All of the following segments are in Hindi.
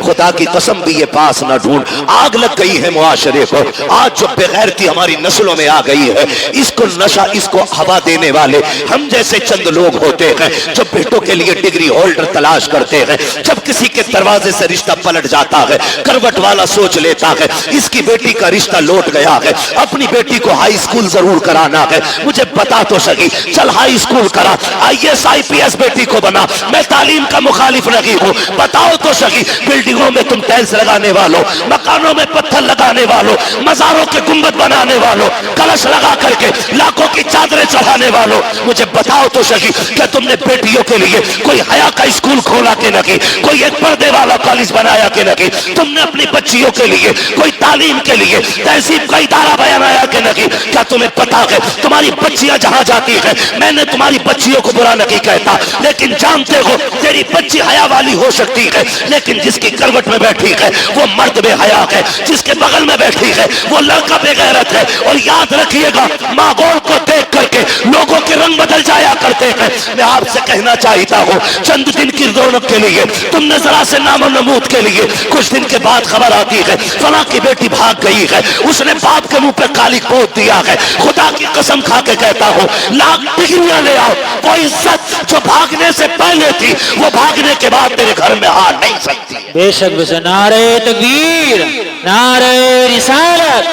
खुदा की कसम भी ये पास ना ढूंढ। आग लग गई है मुआशरे को। आज जो बेगैरती हमारी नस्लों में आ गई है, इसको नशा, इसको हवा देने वाले हम जैसे चंद लोग होते हैं जो बेटों के लिए डिग्री होल्डर तलाश करते हैं। जब किसी के दरवाजे से रिश्ता पलट जाता है, करवट वाला सोच लेता है इसकी बेटी का रिश्ता लौट गया है, अपनी बेटी को हाई स्कूल जरूर कराना है। मुझे बता तो सही, चल हाई स्कूल करा, IAS IPS बेटी को बना। मैं तालीम का मुखालिफ नहीं हूँ, बताओ तो सही। बिल्डिंगों में तुम टाइल्स लगाने वालों, मकानों में पत्थर लगाने वालों, मजारों के गुंबद बनाने वालों, कलश लगा करके लाखों की चादरें चढ़ाने वालों, मुझे बताओ तो सही, क्या तुमने बेटियों के लिए कोई हया का स्कूल खोला के नहीं, कोई एक पर्दे वाला कॉलेज बनाया के नहीं? तुमने अपनी बच्चियों के लिए कोई तालीम के लिए तहजीब का इदारा बनाया के नहीं? क्या तुम्हें पता है तुम्हारी बच्चियां जहां जाती है, मैंने तुम्हारी बच्चियों को बुरा नहीं कहता, लेकिन जानते हो तेरी बच्ची हया वाली हो सकती है, लेकिन जिसकी करवट में बैठी है वो मर्द बेहया है, जिसके बगल में बैठी है वो लड़का बेगैरत है। और याद रखिएगा, माहौल को देख करके लोगों के रंग बदल जाया करते हैं। मैं आपसे कहना चाहता हूँ, चंद दिन की रौनक के लिए तुमने जरा से नामो नमूद के लिए कुछ दिन के बाद खबर आती है फला की बेटी भाग गई है, उसने बाप के मुंह पे काली पोत दिया है। खुदा की कसम खा के कहता हूँ, लाख डिग्रियां ले आओ, वो इज्जत जो भागने से पहले थी वो भागने के बाद तेरे घर में आ नहीं सकती। बेशक नारे तकबीर, नारे रिसालत,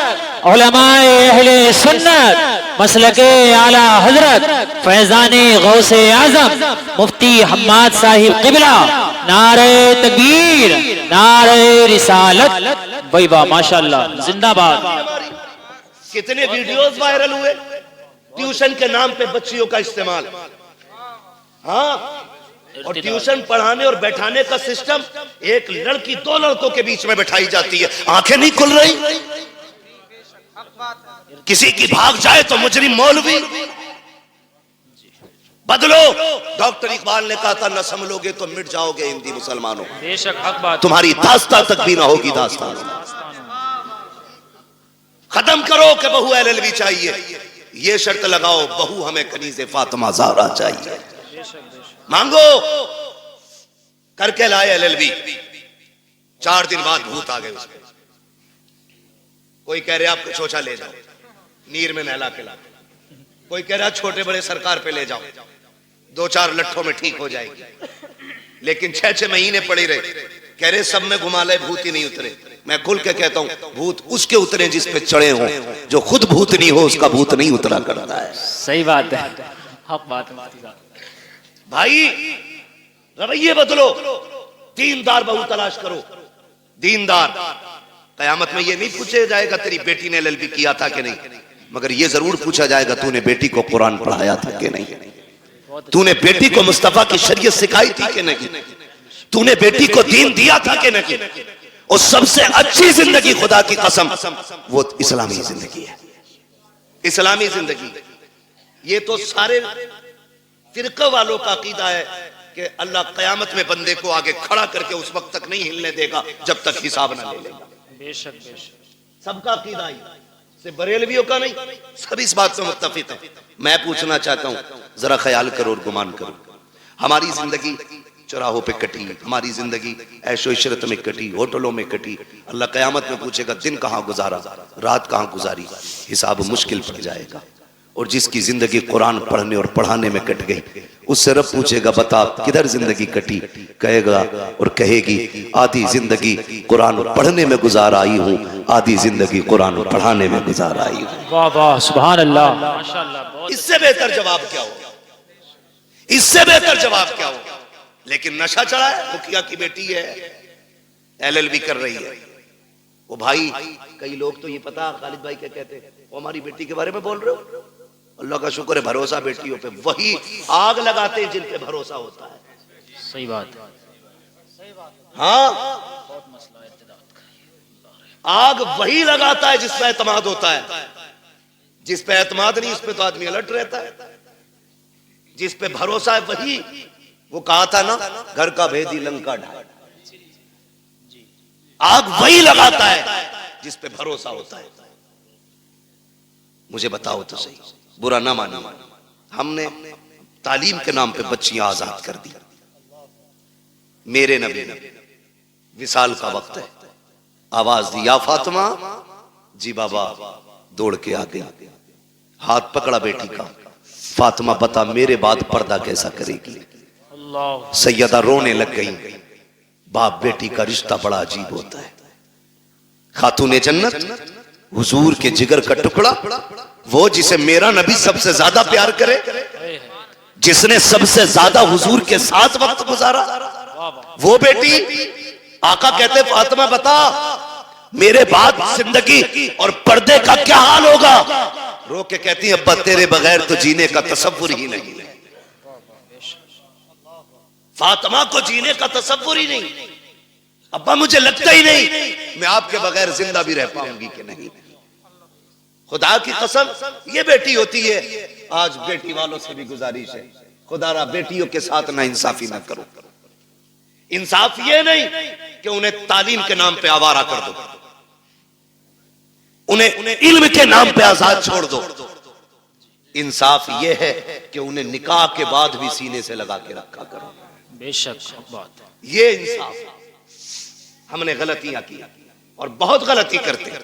उलमाए अहले सुन्नत, मसलके आला हजरत फैजाने गौसे आजम मुफ्ती हम्माद साहिब किबला, नारे तकबीर, नारे रिसालत। भाई वाह, माशाल्लाह, जिंदाबाद। कितने वीडियोस वायरल हुए ट्यूशन के नाम पे बच्चियों का इस्तेमाल। हाँ, और ट्यूशन पढ़ाने और बैठाने का सिस्टम, एक लड़की दो लड़कों के बीच में बैठाई जाती है, आंखें नहीं खुल रही। किसी की भाग जाए तो मुजरिम मौलवी। बदलो, डॉक्टर इकबाल ने कहा था, न संभलोगे तो मिट जाओगे हिंदी मुसलमानों। बेशक हक बात। तुम्हारी दास्तां तक भी ना होगी दास्तां। खत्म करो कि बहू LLB चाहिए, ये शर्त लगाओ बहू हमें कनीज़े फातिमा ज़हरा चाहिए। मांगो, करके लाए LLB, 4 दिन बाद भूत आ गए उसके। कोई कह रहे आपको चोचा ले जाओ, नीर में नहला के ला। कोई कह रहा छोटे बड़े सरकार पे ले जाओ, 2-4 लट्ठों में ठीक हो जाएगी। लेकिन 6-6 महीने पड़े रहे, कह रहे सब में घुमा ले, भूत ही नहीं उतरे। मैं खुल के कहता हूं, भूत उसके उतरे जिस पे चढ़े हों, जो खुद भूत नहीं हो उसका भूत नहीं उतरा करता है। सही बात है, हक बात है भाई। रवैये बदलो, दीनदार बहू तलाश करो, दीनदार। कयामत में ये नहीं पूछा जाएगा तेरी बेटी ने LLB किया था कि नहीं, मगर ये जरूर पूछा जाएगा तूने बेटी को कुरान पढ़ाया था कि नहीं, तूने बेटी को मुस्तफा की शरीयत सिखाई थी कि नहीं, तूने बेटी को दीन दिया था कि नहीं। और सबसे अच्छी जिंदगी, खुदा की कसम, वो इस्लामी जिंदगी है, इस्लामी जिंदगी। ये तो सारे फिरका वालों का अकीदा है कि अल्लाह कयामत में बंदे को आगे खड़ा करके उस वक्त तक नहीं हिलने देगा जब तक हिसाब ना ले लेगा। बेशक बेशक सबका अकीदा ही, सिर्फ बरेलवियों का नहीं, सब इस बात में मुत्तफिक है। मैं पूछना चाहता हूं, जरा ख्याल करो और गुमान करो, हमारी जिंदगी चौराहों पे कटी, हमारी जिंदगी ऐशो इशरत में कटी, होटलों में कटी। अल्लाह कयामत में पूछेगा दिन कहां गुजारा, रात कहां गुजारी, हिसाब मुश्किल पड़ जाएगा। और जिसकी जिंदगी कुरान पढ़ने और पढ़ाने में कट गई, उससे रब पूछेगा बता किधर जिंदगी कटी, कहेगा और कहेगी आधी जिंदगी कुरान पढ़ने में गुजार आई हूँ, आधी जिंदगी कुरान पढ़ाने में गुजार आई हूँ। वाह वाह, सुभान अल्लाह, माशाअल्लाह। इससे बेहतर जवाब क्या होगा, इससे बेहतर जवाब क्या होगा। लेकिन नशा चढ़ा है, मुखिया की बेटी है, LLB कर रही है। वो भाई, कई लोग तो ये पता खालिद भाई क्या कहते हैं, वो हमारी बेटी के बारे में बोल रहे हो, अल्लाह का शुक्र है भरोसा बेटियों पे, वही आग लगाते हैं जिन पे भरोसा होता है। सही बात है, हाँ, आग वही लगाता है जिस पे एतमाद होता है, जिस पे एतमाद नहीं उस पे तो आदमी अलर्ट रहता है। जिस पे भरोसा है वही, वो कहा था ना, घर का भेदी लंका ढाल। आग वही लगाता है जिस पे भरोसा होता है। मुझे बताओ तो सही, बुरा ना मानो, हमने तालीम के नाम पे बच्चियां आजाद कर दी। मेरे नबी विसाल का वक्त है। आवाज दी, या फातिमा। जी बाबा। दौड़ के आ गई, हाथ पकड़ा बेटी का। फातिमा बता मेरे बाद पर्दा कैसा करेगी? अल्लाह। सैयदा रोने लग गई। बाप बेटी का रिश्ता बड़ा अजीब होता है। खातूने जन्नत, हुजूर के जिगर का टुकड़ा, वो जिसे मेरा नबी सबसे ज्यादा प्यार करे, जिसने सबसे ज्यादा हुजूर के साथ वक्त गुजारा, वो बेटी। आका कहते फातिमा बता मेरे बाद जिंदगी और पर्दे का क्या हाल होगा? रो के कहती है अब्बा तेरे बगैर तो जीने का तसव्वुर ही नहीं। फातिमा को जीने का तसव्वुर ही नहीं। अब्बा मुझे लगता ही नहीं मैं आपके बगैर जिंदा भी रह पाऊंगी कि नहीं। खुदा की कसम ये बेटी होती है। आज बेटी वालों से भी गुजारिश है, खुदारा बेटियों के साथ ना इंसाफी ना करो। इंसाफ ये नहीं कि उन्हें तालीम के नाम पे आवारा कर दो, उन्हें इल्म के नाम पे आजाद छोड़ दो। इंसाफ ये है कि उन्हें निकाह के बाद भी सीने से लगा के रखा करो। बेशक बात है। ये इंसाफ। हमने गलतियां की और बहुत गलती करते हैं।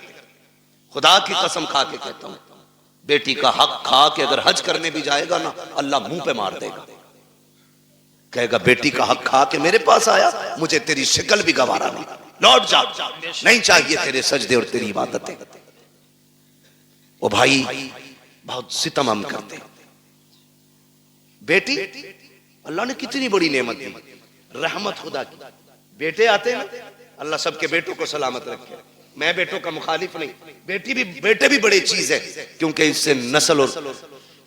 खुदा की कसम खा के कहता हूं, बेटी का हक खा के अगर हज करने भी जाएगा ना, अल्लाह मुंह पे मार देगा। कहेगा बेटी का हक खा के मेरे पास आया, मुझे तेरी शक्ल भी गवारा नहीं, लौट जा, नहीं चाहिए तेरे सजदे और तेरी इबादतें। ओ भाई बहुत सितम हम करते हैं। बेटी अल्लाह ने कितनी बड़ी नेमत दी, रहमत खुदा की। बेटे आते हैं, अल्लाह सबके बेटों को सलामत रखे। मैं बेटों का मुखालिफ नहीं, बेटे भी बड़ी चीज है, क्योंकि इससे नस्ल और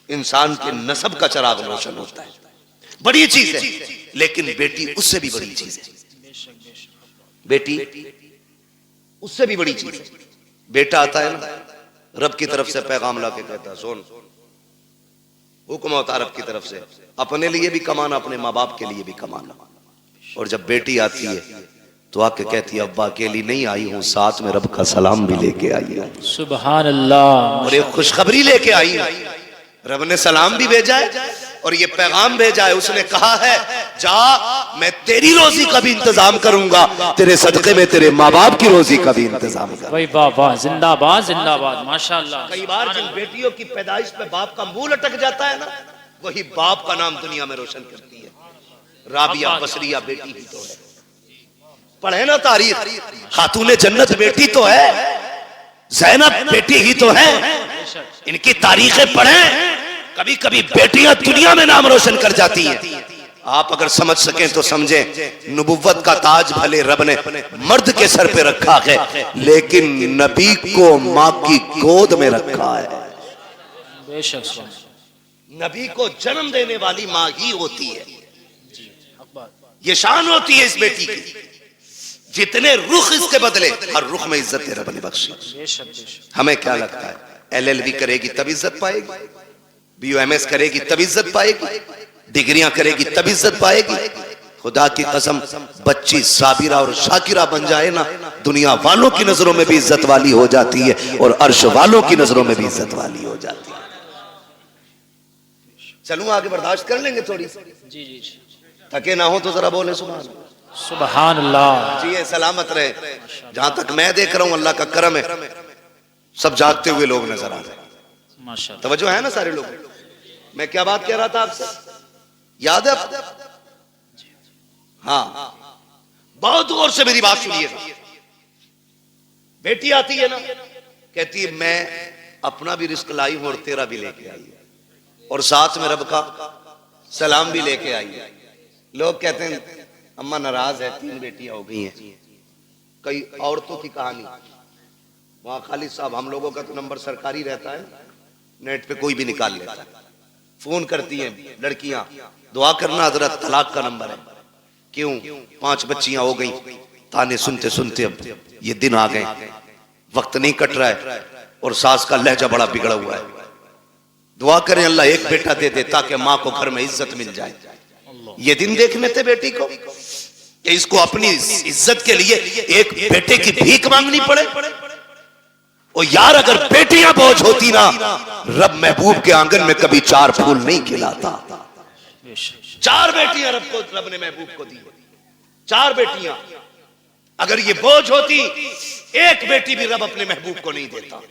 इंसान के नसब का चराग रोशन होता है। बड़ी चीज है, लेकिन बेटी उससे भी बड़ी चीज है। बेटी उससे भी बड़ी चीज है। बेटा आता है ना, रब की तरफ से पैगाम ला के कहता है सुन, हुक्म होता रब की तरफ से, अपने लिए भी कमाना, अपने माँ बाप के लिए भी कमाना। और जब बेटी आती है तो आके कहती है अब्बा अकेली नहीं आई हूं, साथ में रब का सलाम भी लेके आई हूं। सुभान अल्लाह। और एक खुशखबरी लेके आई हूं। रब ने सलाम भी भेजा है और ये पैगाम भेजा है। उसने कहा है जा, मैं तेरी रोजी का भी इंतजाम करूंगा, तेरे सदके में तेरे माँ बाप की रोजी का भी इंतजाम करूंगा। भाई बाबा जिंदाबाद जिंदाबाद माशाल्लाह। कई बार जिन बेटियों की पैदाइश पे बाप का मुंह लटक जाता है ना, वही बाप का नाम दुनिया में रोशन करती है। राबिया बसरिया बेटी ही तो है। पढ़े ना तारीख, खातूने जन्नत बेटी तो है, ज़ैनब बेटी ही तो है। इनकी तारीखें पढ़ें, कभी कभी बेटियां दुनिया में नाम रोशन कर जाती हैं। आप अगर समझ सकें तो समझें। नबुव्वत का ताज भले रब ने मर्द के सर पे रखा है, लेकिन नबी को माँ की गोद में रखा है। बेशक नबी को जन्म देने वाली माँ ही होती है। ये शान होती है इस बेटी की। जितने रुख इसके बदले, हर रुख में इज्जत रब ने बख्शी। हमें क्या लगता है LLB करेगी तब इज्जत पाएगी, BUMS करेगी तब इज्जत पाएगी, डिग्रियां करेगी तब इज्जत पाएगी। खुदा की कसम बच्ची साबिरा और शाकिरा बन जाए ना, दुनिया वालों की नजरों में भी इज्जत वाली हो जाती है और अर्श वालों की नजरों में भी इज्जत वाली हो जाती है। चलूं आगे, बर्दाश्त कर लेंगे थोड़ी। जी जी जी। थके ना हो तो जरा बोले सुभान सुभान अल्लाह। जी सलामत रहे। जहां तक मैं देख रहा हूं अल्लाह का करम है, सब जागते हुए लोग नजर आ रहे हैं। माशाल्लाह। तवज्जो है ना सारे लोग। मैं क्या बात कह रहा था आपसे, याद है आपको? हाँ, बहुत गौर से मेरी बात सुनिएगा। बेटी आती है ना, कहती है मैं अपना भी रिस्क लाई हूं और तेरा भी लेके आई है, और साथ में रब का सलाम भी लेके आई है। लोग कहते हैं अम्मा नाराज है, 3 बेटियां हो गई हैं। कई औरतों की कहानी, वहां खालिद साहब हम लोगों का तो नंबर सरकारी रहता है, नेट पे कोई भी निकाल लेता है। फोन करती हैं लड़कियां, दुआ करना हजरत तलाक का नंबर है। क्यों? 5 बच्चियां हो गई। ताने सुनते सुनते अब ये दिन आ गए, वक्त नहीं कट रहा है और सास का लहजा बड़ा बिगड़ा हुआ है। दुआ करें अल्लाह एक बेटा दे दे ताकि माँ को घर में इज्जत मिल जाए। ये दिन देखने थे बेटी को कि इसको अपनी इज्जत के लिए एक बेटे की भीख मांगनी पड़े। और यार अगर बेटियां बोझ होती ना, रब महबूब के आंगन में कभी 4 फूल नहीं खिलाता। 4 बेटियां रब ने महबूब को दी, 4 बेटियां। अगर ये बोझ होती, एक बेटी भी रब अपने महबूब को नहीं देता।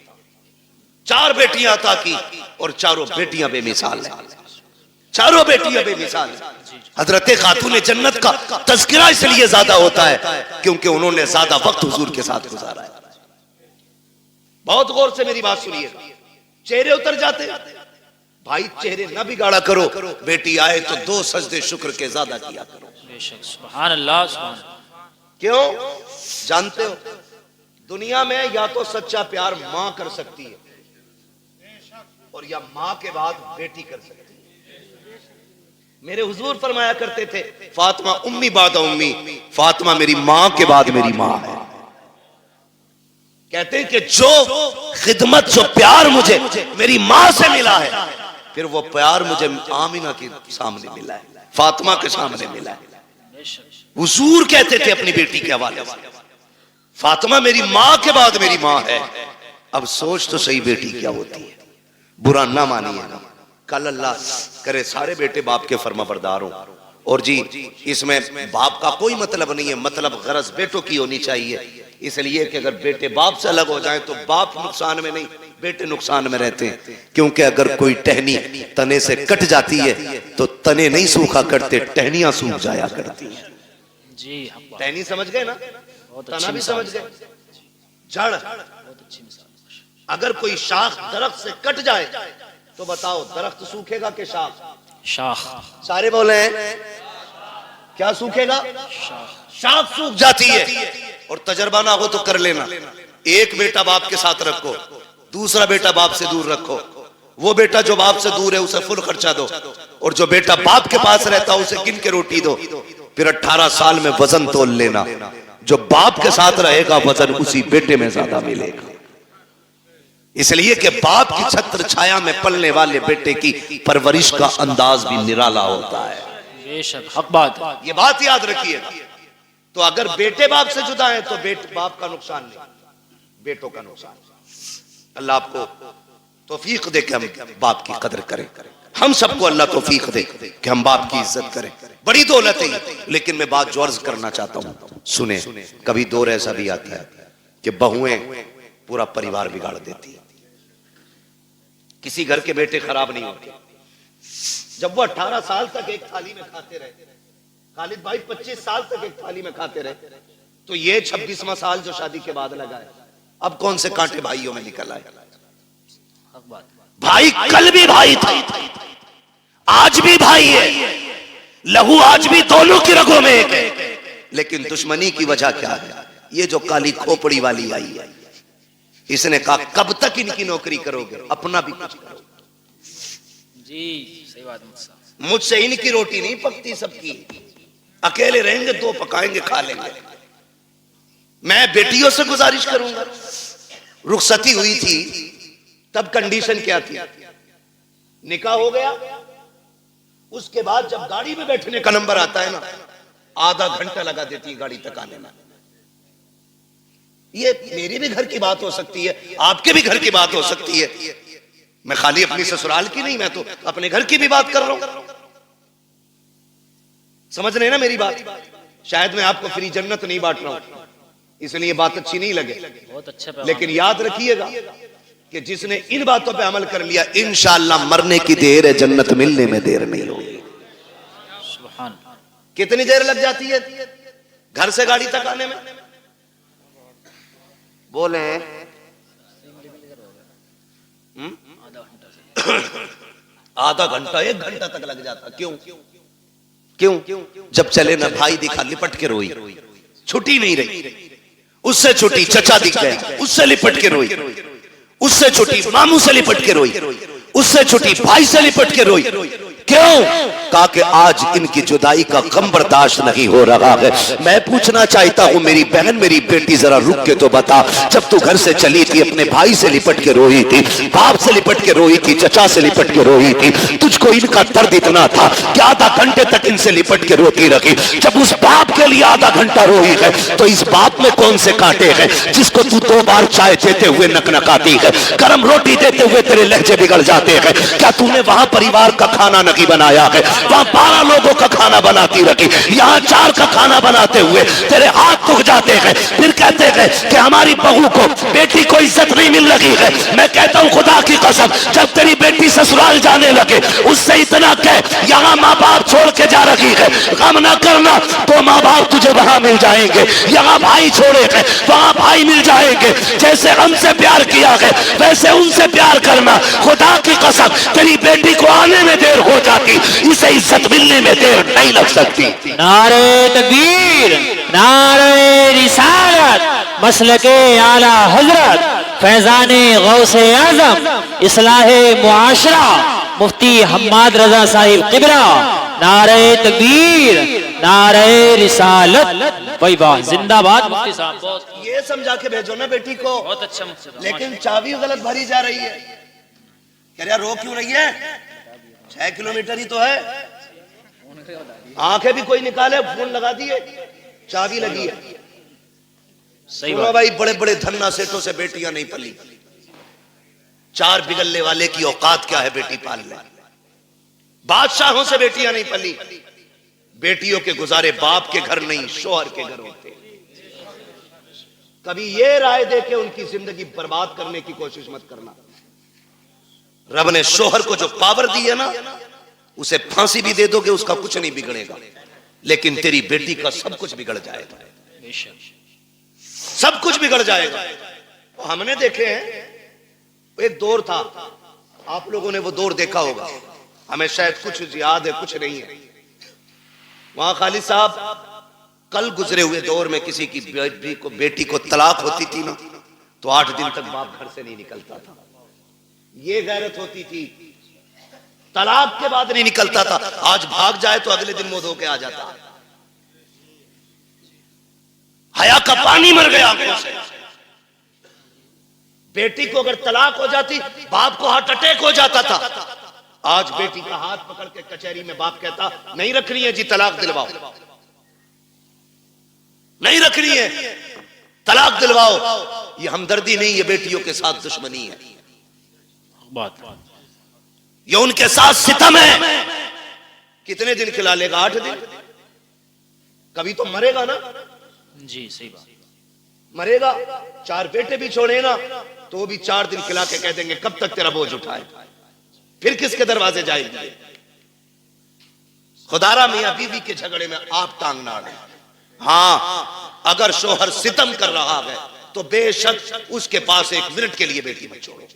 4 बेटियां अता की और चारों बेटियां बेमिसाल हैं, चारों बेटियां बेमिसाल हैं। हजरत खातून जन्नत का तज़किरा इसलिए ज्यादा होता है क्योंकि उन्होंने ज्यादा वक्त हुजूर के साथ गुजारा है। बहुत गौर से मेरी बात सुनिए, चेहरे उतर जाते भाई, चेहरे ना बिगाड़ा करो। बेटी आए तो 2 सजदे शुक्र के ज्यादा किया करो। बेशक, सुभान अल्लाह, सुभान। क्यों? जानते हो दुनिया में या तो सच्चा प्यार मां कर सकती है और या मां के बाद बेटी कर सकती है। मेरे हुजूर फरमाया करते थे, फातिमा उम्मी बाद उम्मी, फातिमा मेरी मां के बाद मेरी मां है। कहते हैं कि जो खिदमत, जो प्यार मुझे मेरी मां से मिला है, फिर वो प्यार मुझे आमिना के सामने मिला है, फातिमा के सामने मिला है। हुजूर कहते थे अपनी बेटी के हवाले से, फातिमा मेरी मां के बाद मेरी मां है। अब सोच तो सही, बेटी क्या होती है। बुरा ना मानिए ना, कल अल्लाह करे सारे बेटे बाप के फर्माबरदार हो। और जी इसमें बाप का कोई मतलब नहीं है, मतलब गरज बेटों की होनी चाहिए। इसलिए कि अगर बेटे बाप से अलग हो जाए तो बाप नुकसान में नहीं, बेटे नुकसान में रहते हैं। क्योंकि अगर कोई टहनी तने से कट जाती है तो तने नहीं सूखा करते, टहनियां सूख जाया करती हैं। जी, टहनी समझ गए ना, तना भी समझ गए, जड़। अगर कोई शाख दरख्त से कट जाए तो बताओ दरख्त सूखेगा कि शाख? शाख। सारे बोले हैं क्या सूखेगा? शाख सूख जाती है। और तजर्बा ना हो तो कर लेना, एक बेटा बाप के साथ रखो, दूसरा बेटा बाप से दूर रखो। वो बेटा जो बाप से दूर है उसे फुल खर्चा दो, और जो बेटा बाप के पास रहता है उसे गिन के रोटी दो। फिर 18 साल में वजन तोल लेना, जो बाप के साथ रहेगा वजन उसी बेटे में ज्यादा मिलेगा। इसलिए कि बाप की छत्र छाया में पलने वाले बेटे की परवरिश का अंदाज भी निराला होता है। बेशक, हक बात, ये बात याद रखिएगा। तो अगर बेटे बाप से जुदा है तो बाप का नुकसान नहीं, बेटों का नुकसान। अल्लाह आपको तौफीक दे कि हम बाप की कदर करें। हम सबको अल्लाह तौफीक दे कि हम बाप की इज्जत करें। बड़ी दौलत है। लेकिन मैं बात जो अर्ज करना चाहता हूं, सुने। कभी दौर ऐसा भी आता है कि बहुएं पूरा परिवार बिगाड़ देती है। किसी घर के बेटे खराब नहीं होते। जब वो 18 साल तक एक थाली में खाते रहे, खालिद भाई 25 साल तक एक थाली में खाते रहे, तो ये 26वां साल जो शादी के बाद लगा है, अब कौन से कांटे भाइयों में निकल आए। भाई कल भी भाई था, आज भी भाई है, लहू आज भी दोनों की रगों में एक है। लेकिन दुश्मनी की वजह क्या है? ये जो काली खोपड़ी वाली आई है, इसने कहा कब तक इनकी नौकरी करोगे, अपना भी कुछ करो। जी सही बात, मुझसे इनकी रोटी नहीं पकती, सबकी। अकेले रहेंगे, 2 पकाएंगे, खा लेंगे। मैं बेटियों से गुजारिश करूंगा। रुखसती हुई थी तब कंडीशन क्या थी? निकाह हो गया, उसके बाद जब गाड़ी में बैठने का नंबर आता है ना, आधा घंटा लगा देती है गाड़ी तक आने में। ये मेरी भी घर की बात हो सकती है, आपके भी घर की बात हो सकती है। मैं खाली अपनी ससुराल की नहीं, मैं तो अपने घर की भी बात कर रहा हूं। समझ रहे हैं ना मेरी बात? शायद मैं आपको फ्री जन्नत नहीं बांट रहा हूं, इसलिए बात अच्छी नहीं लगे। बहुत अच्छा। लेकिन याद रखिएगा कि जिसने इन बातों पे अमल कर लिया, इंशाअल्लाह मरने की देर है, जन्नत मिलने में देर नहीं होगी। सुभान। कितनी देर लग जाती है घर से गाड़ी तक आने में? बोले आधा घंटा 1 घंटा तक लग जाता। क्यों? क्यों? जब चले ना भाई दिखा, लिपट के रोई, छुट्टी नहीं रही। उससे छुट्टी चचा दिख गया, उससे लिपट के रोई। उससे छुट्टी मामू से लिपट के रोई, उससे छुट्टी भाई से लिपट के रोई। क्यों? कहा कि आज इनकी जुदाई का गम बर्दाश्त नहीं हो रहा है। मैं पूछना चाहता हूं मेरी बहन, मेरी बेटी, जरा रुक के तो बता, जब तू घर से चली थी अपने भाई से लिपट के रोई थी, बाप से लिपट के रोई थी, चचा से लिपट के रोई थी, तुझको इनका दर्द इतना था कि आधा घंटे तक इनसे लिपट के रोती रही। जब उस बाप के लिए आधा घंटा रोई है तो इस बाप में कौन से कांटे हैं जिसको तू 2 बार चाय देते हुए नकनकाती है, गर्म रोटी देते हुए तेरे लहजे बिगड़ जाते हैं? क्या तूने वहां परिवार का खाना नहीं बनाया है? वहां 12 लोगों का खाना बनाती रखी, यहाँ 4 का खाना बनाते हुए तेरे हाथ दुख जाते हैं। फिर कहते हैं कि हमारी बहू को, बेटी को इज्जत नहीं मिल रही है। मैं कहता हूं खुदा की कसम, जब तेरी बेटी ससुराल जाने लगे उससे इतना कह, यहाँ माँ बाप छोड़ के जा रही है, गम ना करना, तो माँ बाप तुझे वहां मिल जाएंगे। यहाँ भाई छोड़े हैं, वहां भाई मिल जाएंगे। जैसे हमसे प्यार किया है वैसे उनसे प्यार करना। खुदा की कसम, तेरी बेटी को आने में देर हो जाती, इसे इज्जत मिलने में देर नहीं लग सकती। नारे तकबीर, नारे रिसालत, मसलके आला हजरत, फैजाने गौसे आजम, इस्लाहे मुआशरा, मुफ्ती हम्माद रजा साहिब किबरा। नारे तकबीर, नारे रिसालत, वही बात, जिंदाबाद मुफ्ती साहब। बहुत ये समझा के भेजो ना बेटी को। बहुत अच्छा मुफ्ती साहब। लेकिन चाबी गलत भरी जा रही है। कह रहा रो क्यों रही है? 6 किलोमीटर ही तो है। आंखें भी कोई निकाले, फोन लगा दिए, चाबी लगी है। सही बात भाई, बड़े बड़े धन्ना सेठों से बेटियां नहीं पली। 4 बिगलने वाले की औकात क्या है बेटी पालने? बादशाहों से बेटियां नहीं पली। बेटियों के गुजारे बाप के घर नहीं, शोहर के घर होते। कभी ये राय दे के उनकी जिंदगी बर्बाद करने की कोशिश मत करना। रब ने शोहर को जो पावर दी है ना, उसे फांसी भी दे दोगे उसका कुछ नहीं बिगड़ेगा, लेकिन तेरी बेटी का सब कुछ बिगड़ जाएगा। सब कुछ बिगड़ जाएगा। तो हमने देखे हैं, एक दौर था, आप लोगों ने वो दौर देखा होगा, हमें शायद कुछ याद है, कुछ नहीं है। वहां खालिद साहब, कल गुजरे हुए दौर में किसी की बेटी को तलाक होती थी ना, तो 8 दिन तक बाप घर से नहीं निकलता था। ये गैरत होती थी, तलाक के बाद नहीं निकलता था। आज भाग जाए तो अगले दिन मुंह धो के आ जाता। हया का पानी मर गया आंखों से। बेटी को अगर तलाक हो जाती, बाप को हार्ट अटैक हो जाता था। आज बेटी का हाथ पकड़ के कचहरी में बाप कहता, नहीं रख रही है जी, तलाक दिलवाओ, नहीं रख रही है, तलाक दिलवाओ। ये हमदर्दी नहीं, ये बेटियों के साथ दुश्मनी है। बात, ये उनके साथ सितम है। कितने दिन खिला लेगा? 8 दिन। कभी तो मरेगा ना जी, सही बात। मरेगा। 4 बेटे भी छोड़े ना, तो भी 4 दिन खिला के कह देंगे कब तक तेरा बोझ उठाए, फिर किसके दरवाजे जाएंगे? खुदारा मियां बीवी के झगड़े में आप टांग ना अड़े। हाँ, अगर शोहर सितम कर रहा है तो बेशक उसके पास 1 मिनट के लिए बेटी मत छोड़ो,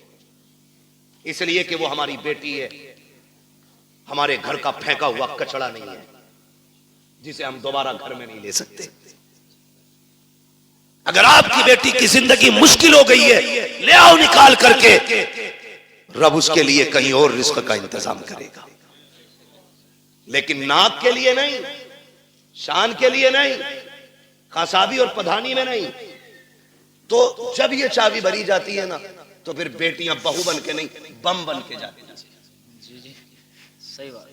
इसलिए कि वो हमारी बेटी है, हमारे घर का फेंका हुआ कचड़ा नहीं है जिसे हम दोबारा घर में नहीं ले सकते। अगर आपकी बेटी की जिंदगी मुश्किल हो गई है, ले आओ निकाल करके, रब उसके लिए कहीं और रिस्क का इंतजाम करेगा, लेकिन नाक के लिए नहीं, शान के लिए नहीं, कासाबी और पधानी में नहीं। तो जब ये चाबी भरी जाती है ना, तो फिर बेटियां बहू बन के नहीं, बम बन के जाती हैं। जी जी, सही बात।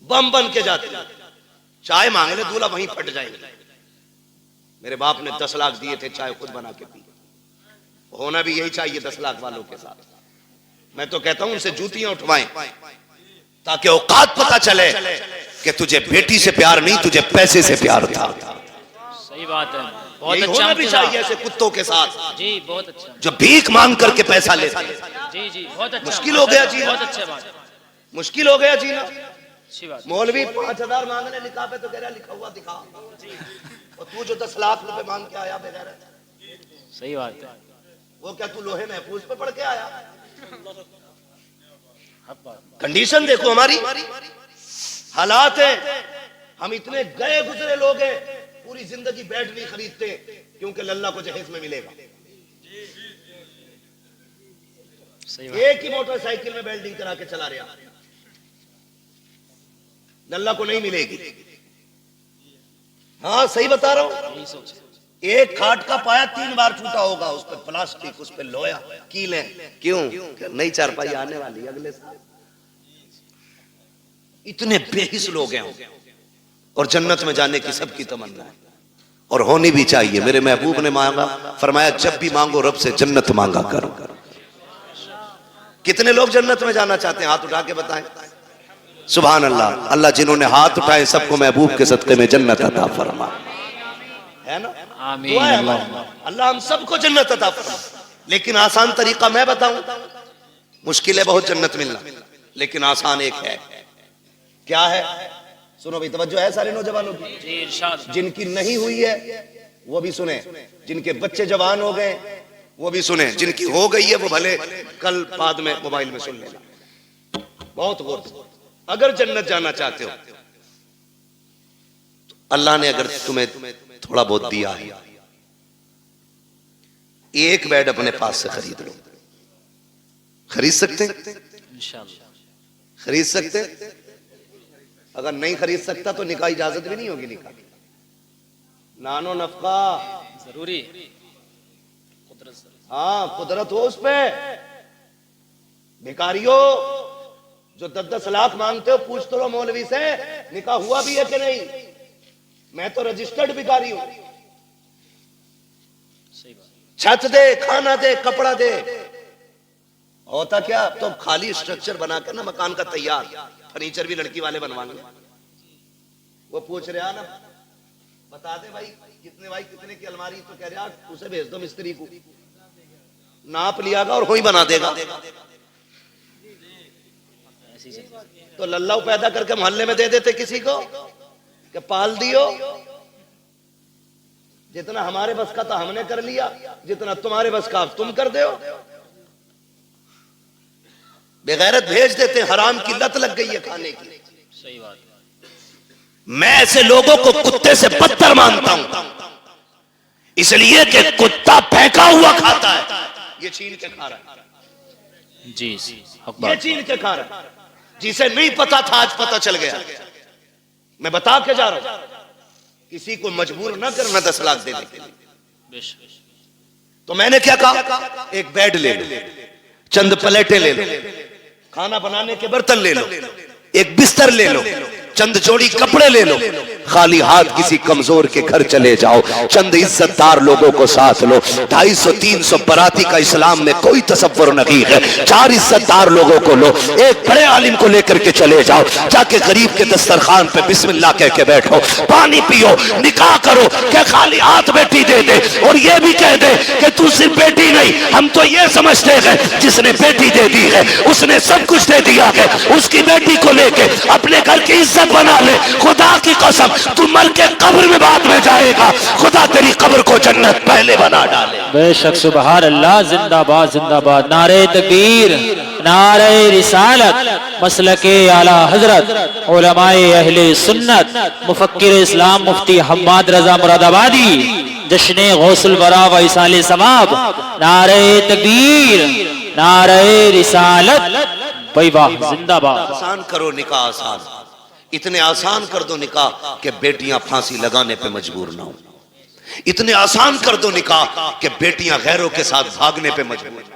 बम बन के जाती हैं। चाय मांग ले दूल्हा, वहीं फट जाएंगे। मेरे बाप ने 10 लाख दिए थे, चाय खुद बना के पी। होना भी यही चाहिए 10 लाख वालों के साथ। मैं तो कहता हूं उनसे जूतियां उठवाएं, ताकि औकात पता चले कि तुझे बेटी से प्यार नहीं, तुझे पैसे से प्यार था। सही बात है, बहुत अच्छा होना भी चाहिए ऐसे कुत्तों के साथ जी, बहुत अच्छा। जो भीख मांग करके पैसा लेते हैं। जी जी, बहुत अच्छा। मुश्किल हो गया जीना, बहुत अच्छा बात, मुश्किल हो गया जीना। अच्छी बात। मौलवी 5000 मांगने निकाह पे तो कह रहा लिखा हुआ दिखा, और तू जो 10 लाख रुपए मांग के आया बेगैर, सही बात है। वो क्या तू लोहे महफूज पे पढ़ के आया? हक बात। कंडीशन देखो हमारी, हालात है। हम इतने गए गुजरे लोग हैं, पूरी जिंदगी बेड नहीं खरीदते क्योंकि लल्ला को जहेज में मिलेगा। सही बात। एक ही मोटरसाइकिल में वेल्डिंग करा के चला रहा, लल्ला को नहीं मिलेगी। हाँ सही बता रहा हूं। यही सोच। एक खाट का पाया 3 बार टूटा होगा, उस पर प्लास्टिक, उस पर लोहा, कीलें। क्यों? नई चारपाई आने वाली अगले साल। इतने बेहिस लोग हैं, और जन्नत में जाने की सबकी तमन्ना है, और होनी भी चाहिए। मेरे महबूब ने मांगा, फरमाया जब भी मांगो रब से जन्नत मांगा करो। कितने लोग जन्नत में जाना चाहते हैं? हाथ उठा के बताएं। सुभान अल्लाह। अल्लाह जिन्होंने हाथ उठाए सबको महबूब के सदक़े में जन्नत अता फरमा, है ना? आमीन। दुआ है हमारी, अल्लाह हम सबको जन्नत अता फरमा। लेकिन आसान तरीका मैं बताऊं, मुश्किल है बहुत जन्नत मिलना, लेकिन आसान एक है। क्या है? सुनो भाई, तवज्जो है सारे नौजवानों की। जी इरशाद। जिनकी नहीं हुई है वो भी सुने, जिनके बच्चे जवान हो गए वो भी सुने, जिनकी हो गई है वो भले कल बाद में मोबाइल में सुन लेना। बहुत गौर से, अगर जन्नत जाना चाहते हो तो अल्लाह ने अगर तुम्हें थोड़ा बहुत दिया है, एक बेड अपने पास से खरीद लो। खरीद सकते? इंशाअल्लाह खरीद सकते? अगर नहीं खरीद सकता तो निकाह इजाजत भी नहीं होगी। निकाह नानो नफका जरूरी है। हाँ, कुदरत हो उस पे। भिखारियों जो 10-10 लाख मांगते हो, पूछ तो लो मौलवी से निकाह हुआ भी है कि नहीं। मैं तो रजिस्टर्ड भिखारी हूं। सही बात। छत दे, खाना दे, कपड़ा दे, होता क्या? तो खाली स्ट्रक्चर बनाकर ना मकान का तैयार, फर्नीचर भी लड़की वाले बनवाएंगे। वो पूछ रहा ना, बता दे भाई कितने, भाई कितने की अलमारी, तो कह रहा उसे भेज दो मिस्त्री को, नाप लियागा और वही बना देगा। तो लल्लाऊ पैदा करके मोहल्ले में दे देते किसी को कि पाल दियो। जितना हमारे बस का था हमने कर लिया, जितना तुम्हारे बस का तुम कर दो। बेगैरत भेज देते, हराम की लत लग गई है खाने की। सही बात। मैं ऐसे लोगों को कुत्ते से बदतर मानता हूं, इसलिए कि कुत्ता फेंका हुआ खाता है, ये छीन के खा रहा है। जी ये छीन के खा रहा है। जिसे नहीं पता था आज पता चल गया। मैं बता के जा रहा हूं, किसी को मजबूर ना करना 10 लाख देने के लिए। तो मैंने क्या कहा, एक बेड ले लो, चंद प्लेटें ले लो, खाना बनाने के बर्तन ले लो, एक बिस्तर ले लो, चंद जोड़ी कपड़े ले लो, खाली हाथ किसी कमजोर के घर चले जाओ, चंद इज्जतदार लोगों को साथ लो। 250-300 बराती का इस्लाम में कोई तसव्वुर नहीं है। 4 इज्जतदार लोगों को लो, एक बड़े आलिम को लेकर के चले जाओ, जाके गरीब के दस्तरखान पे बिस्मिल्लाह कह के बैठो, पानी पियो, निकाह करो। क्या खाली हाथ बेटी दे दे और ये भी कह दे कि तू सिर्फ बेटी नहीं, हम तो ये समझते हैं जिसने बेटी दे दी है उसने सब कुछ दे दिया है। उसकी बेटी को लेके अपने घर की इज्जत बना ले। खुदा की कसम, तू मर के कब्र में बाद में जाएगा, खुदा तेरी कब्र को जन्नत पहले बना डाले। बेशक। सुभान अल्लाह। जिंदाबाद जिंदाबाद। नारे तकबीर, नारे रिसालत, मसलके आला हजरत, उलमाए अहले सुन्नत, मुफक्किर इस्लाम मुफ्ती हम्माद रजा मुरादाबादी, जश्ने गौसुल बरा व इसाले सवाब। नारे तकबीर, नारे रिसालत, भाई वाह, जिंदाबाद। आसान करो निकाह, आसान, इतने आसान कर दो निकाह कि बेटियां फांसी लगाने पे मजबूर ना हो। इतने आसान कर दो निकाह कि बेटियां गैरों के साथ भागने पे मजबूर ना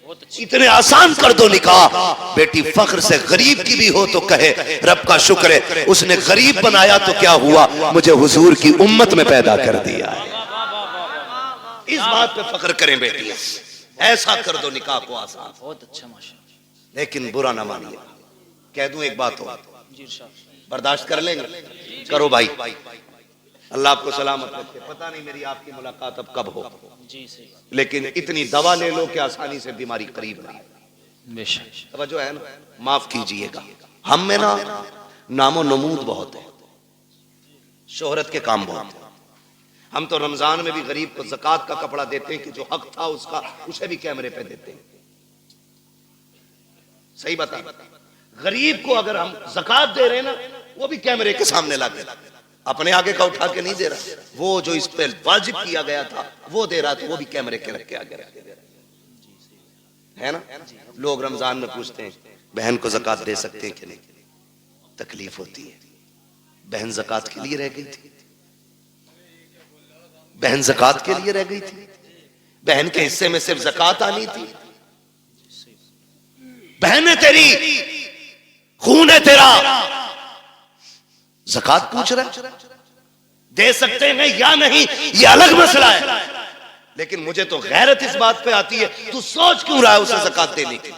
हो। इतने आसान कर दो निकाह, बेटी फख्र से गरीब की भी हो तो कहे रब का शुक्र है उसने गरीब बनाया तो क्या हुआ, मुझे हुजूर की उम्मत में पैदा कर दिया है। इस बात पे फख्र करें बेटियां। ऐसा कर दो निकाह को आसान। बहुत अच्छा माशाअल्लाह। लेकिन बुरा ना मानिए, कह दूं एक बात हो, जी इरशाद। बर्दाश्त कर लेंगे? करो भाई, अल्लाह आपको सलामत रखे। पता नहीं मेरी आपकी मुलाकात अब कब हो, जी सही। लेकिन इतनी दवा ले लो कि आसानी से बीमारी करीब ना। बेशक। तवज्जो है ना? माफ कीजिएगा, हम में ना नामो नमूद बहुत है, शोहरत के काम बहुत है। हम तो रमजान में भी गरीब को ज़कात का कपड़ा देते हैं कि जो हक था उसका, उसे भी कैमरे पे देते हैं। सही बता, गरीब को अगर हम ज़कात दे रहे हैं ना, वो भी कैमरे के सामने लाके, अपने आगे का उठा के नहीं दे रहा। वो जो इस पे वाजिब किया गया था वो दे रहा, तो वो भी कैमरे के रख के आगे रख के दे रहा है ना। लोग रमजान में पूछते हैं बहन को ज़कात दे सकते हैं कि नहीं, तकलीफ होती है। बहन ज़कात के लिए रह गई थी, बहन ज़कात के लिए रह गई थी, बहन के हिस्से में सिर्फ ज़कात आनी थी। बहन है तेरी, खून है तेरा, ज़कात पूछ रहा, दे सकते हैं या नहीं ये अलग मसला है, लेकिन मुझे तो गैरत इस बात पे आती है, तू सोच क्यों रहा है उसे ज़कात देने की।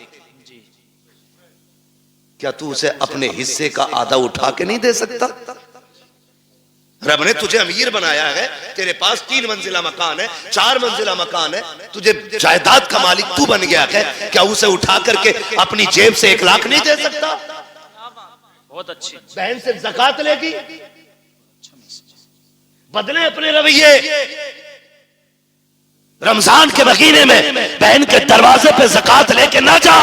क्या तू उसे अपने हिस्से का आधा उठा के नहीं दे सकता? रब ने तुझे अमीर बनाया है, तेरे पास 3 मंजिला मकान है, 4 मंजिला मकान है, तुझे जायदाद का मालिक तू बन गया है, क्या उसे उठा करके अपनी जेब से 1 लाख नहीं दे सकता? बहुत अच्छी। बहन से ज़कात लेगी, बदले अपने रवैये। रमजान के महीने में बहन के दरवाजे पे ज़कात लेके ना जा।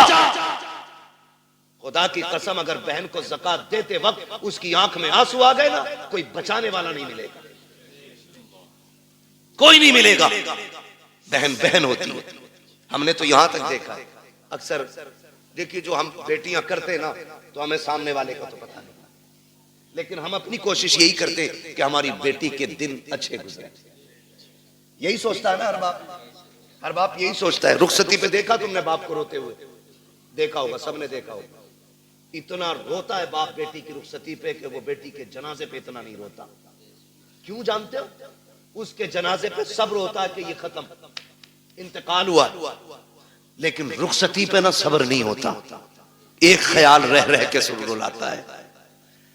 खुदा की कसम, अगर बहन को ज़कात देते वक्त उसकी आंख में आंसू आ गए ना, कोई बचाने वाला नहीं मिलेगा, कोई नहीं मिलेगा। बहन बहन होती है। हमने तो यहां तक देखा है, अक्सर देखिए जो हम बेटियां करते ना, तो हमें सामने वाले का तो पता नहीं, लेकिन हम अपनी कोशिश यही करते कि हमारी बेटी के दिन अच्छे गुजरे। यही सोचता है ना हर बाप यही सोचता है। रुखसती पे देखा तुमने बाप को रोते हुए? देखा होगा, सबने देखा होगा। इतना रोता है बाप बेटी की रुखसती पे कि वो बेटी के जनाजे पे इतना नहीं रोता। क्यों जानते हो? उसके जनाजे पे सब रोता है कि ये खत्म, इंतकाल हुआ, लेकिन रुखसती पे ना सब्र नहीं होता। एक ख्याल रह रह के सुन रुलाता है,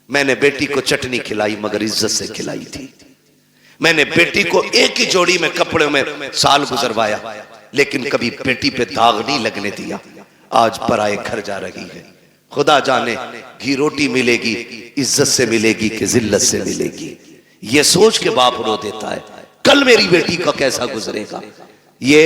मैंने बेटी को चटनी खिलाई मगर इज्जत से खिलाई थी। मैंने बेटी को एक ही जोड़ी में कपड़े में साल गुजरवाया, लेकिन कभी बेटी पे दाग नहीं लगने दिया। आज पराए घर जा रही है, खुदा जाने घी रोटी मिलेगी इज्जत से मिलेगी कि जिल्लत से मिलेगी। ये सोच के बाप रो देता है, कल मेरी बेटी का कैसा गुजरेगा। ये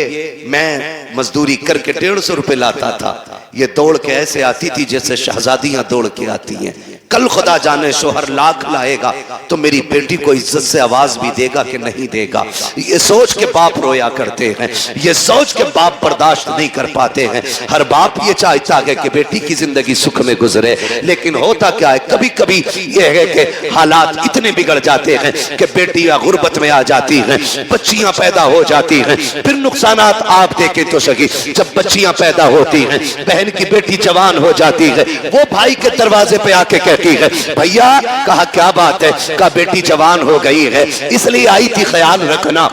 मैं मजदूरी करके 150 रुपए लाता था, ये दौड़ के ऐसे आती थी जैसे शहजादियां दौड़ के आती हैं। कल खुदा जाने शोहर लाख लाएगा तो मेरी बेटी को इज्जत से आवाज भी देगा कि नहीं देगा। ये सोच के बाप रोया करते हैं, ये सोच के बाप बर्दाश्त नहीं कर पाते हैं। हर बाप ये चाहता है कि बेटी की जिंदगी सुख में गुजरे, लेकिन होता क्या है, कभी कभी ये है कि हालात इतने बिगड़ जाते हैं कि बेटियां गुर्बत में आ जाती हैं, बच्चियां पैदा हो जाती हैं। फिर नुकसानात आप देखें तो सही, जब बच्चियां पैदा होती हैं, बहन की बेटी जवान हो जाती है, वो भाई के दरवाजे पे आके कहती है भैया, कहा क्या बात है, कहा बेटी जवान हो गई है इसलिए आई थी, ख्याल रखना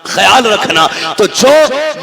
ख्याल रखना। तो जो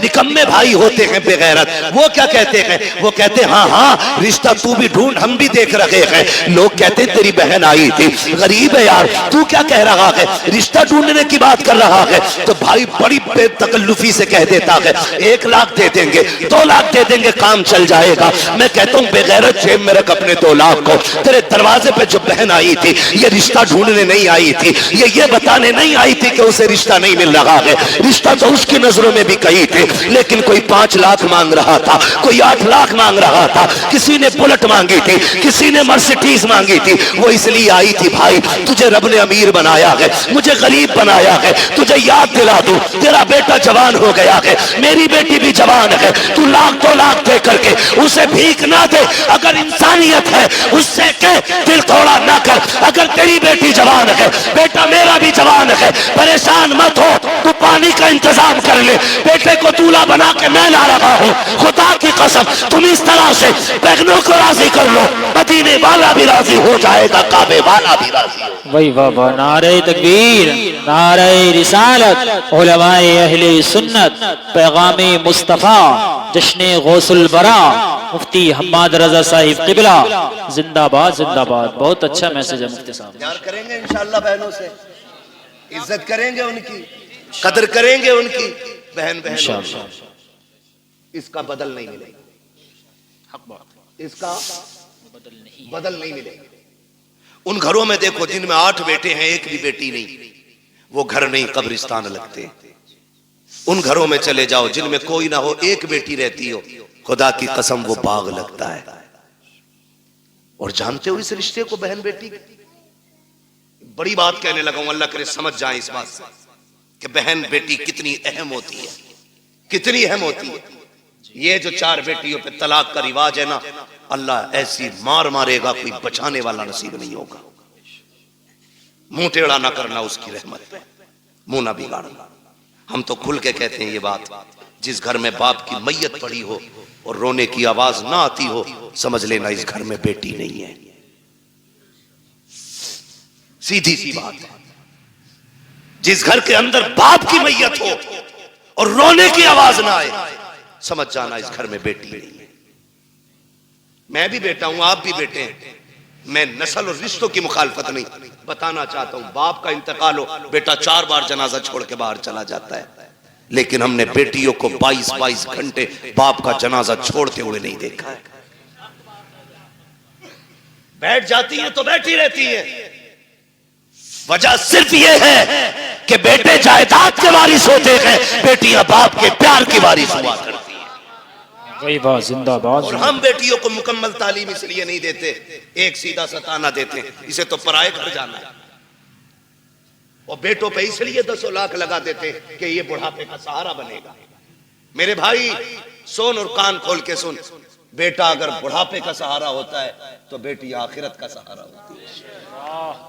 निकम्मे भाई होते हैं बेगैरत, वो क्या कहते हैं, वो कहते हैं हाँ हाँ रिश्ता तू भी ढूंढ, हम भी देख रहे हैं। लोग कहते हैं तेरी बहन आई थी, गरीब है यार, तू क्या कह रहा है, रिश्ता ढूंढने की बात कर रहा है। तो भाई बड़ी बेतकल्लुफी से कह देता है 1 लाख दे देंगे, 2 लाख दे देंगे, काम चल जाएगा। मैं कहता हूँ बेगैरत, जेब में रख अपने 2 लाख को। तेरे दरवाजे पे जो बहन आई थी, ये रिश्ता ढूंढने नहीं आई थी, ये बताने नहीं आई थी कि उसे रिश्ता नहीं मिल रहा है। रिश्ता तो उसकी नजरों में भी कई थे, लेकिन कोई 5 लाख मांग रहा था, कोई 8 लाख मांग रहा था, किसी ने बुलेट मांगी थी, किसी ने मर्सिडीज मांगी थी। वो इसलिए आई थी भाई, तुझे रब ने अमीर बनाया है, मुझे गरीब बनाया है, तुझे याद दिला दूं तेरा बेटा जवान हो गया है, मेरी बेटी भी जवान है। तू 1-2 लाख दे करके उसे भीख ना दे, अगर इंसानियत है उससे कह दिल थोड़ा ना कर। अगर तेरी बेटी जवान है, बेटा मेरा भी जवान है, परेशान मत हो, तू पानी का इंतजाम कर ले, बेटे को दूल्हा बना के मैं ला रहा हूँ। खुदा की कसम, तुम इस तरह से बहनों को राजी कर लो, मदीने वाला भी राजी हो जाएगा, काबे वाला भी राजी हो। वही बाबा, नारे तकबीर, नारे रिसालत, उलमाए अहले सुन्नत, पैगामे मुस्तफा, जश्ने गौसुल बरा, मुफ्ती हम्माद रजा साहिब किबला, जिंदाबाद जिंदाबाद। बहुत अच्छा मैसेज है मुफ्ती साहब। प्यार करेंगे इंशाअल्लाह बहनों से, इज्जत करेंगे उनकी, कदर करेंगे उनकी। बहन इसका बदल नहीं मिलेगा, इसका बदल नहीं मिलेगा। उन घरों में देखो जिनमें 8 बेटे हैं, एक भी बेटी नहीं, वो घर नहीं कब्रिस्तान लगते। उन घरों में चले जाओ जिनमें कोई ना हो, एक बेटी रहती हो, खुदा की कसम वो बाग लगता है। और जानते हो इस रिश्ते को, बहन बेटी, बड़ी बात कहने लगा हूं, अल्लाह करे समझ जाए इस बात से कि बहन बेटी कितनी अहम होती है, कितनी अहम होती है। ये जो 4 बेटियों पे तलाक का रिवाज है ना, अल्लाह ऐसी मार मारेगा, कोई बचाने वाला नसीब नहीं होगा। मुंह टेढ़ा ना करना उसकी रहमत पे, मुंह ना बिगाड़ना। हम तो खुल के कहते हैं ये बात, जिस घर में बाप की मैयत पड़ी हो और रोने की आवाज ना आती हो, समझ लेना इस घर में बेटी नहीं है। सीधी सी बात है। जिस घर के अंदर बाप की मैयत हो और रोने की आवाज ना आए, समझ जाना इस घर में बेटी नहीं है। मैं भी बेटा हूं, आप भी बेटे हैं। मैं नस्ल और रिश्तों की मुखालफत नहीं, बताना चाहता हूं बाप का इंतकाल हो, बेटा 4 बार जनाजा छोड़ के बाहर चला जाता है, लेकिन हमने बेटियों को 22-22 घंटे बाप का जनाजा छोड़ते हुए नहीं देखा है। बैठ जाती है तो बैठी रहती है। वजह सिर्फ यह है कि बेटे जायदाद के वारिस होते हैं, बेटियां बाप के प्यार की वारिस हुआ करती हैं। वही बात, जिंदाबाद। और हम बेटियों को मुकम्मल तालीम इसलिए नहीं देते, एक सीधा सताना देते हैं, इसे तो पराए घर जाना है। और बेटों पे इसलिए 10 लाख लगा देते कि ये बुढ़ापे का सहारा बनेगा। मेरे भाई सुन और कान खोल के सुन, बेटा अगर बुढ़ापे का सहारा होता है तो बेटी आखिरत का सहारा होती है।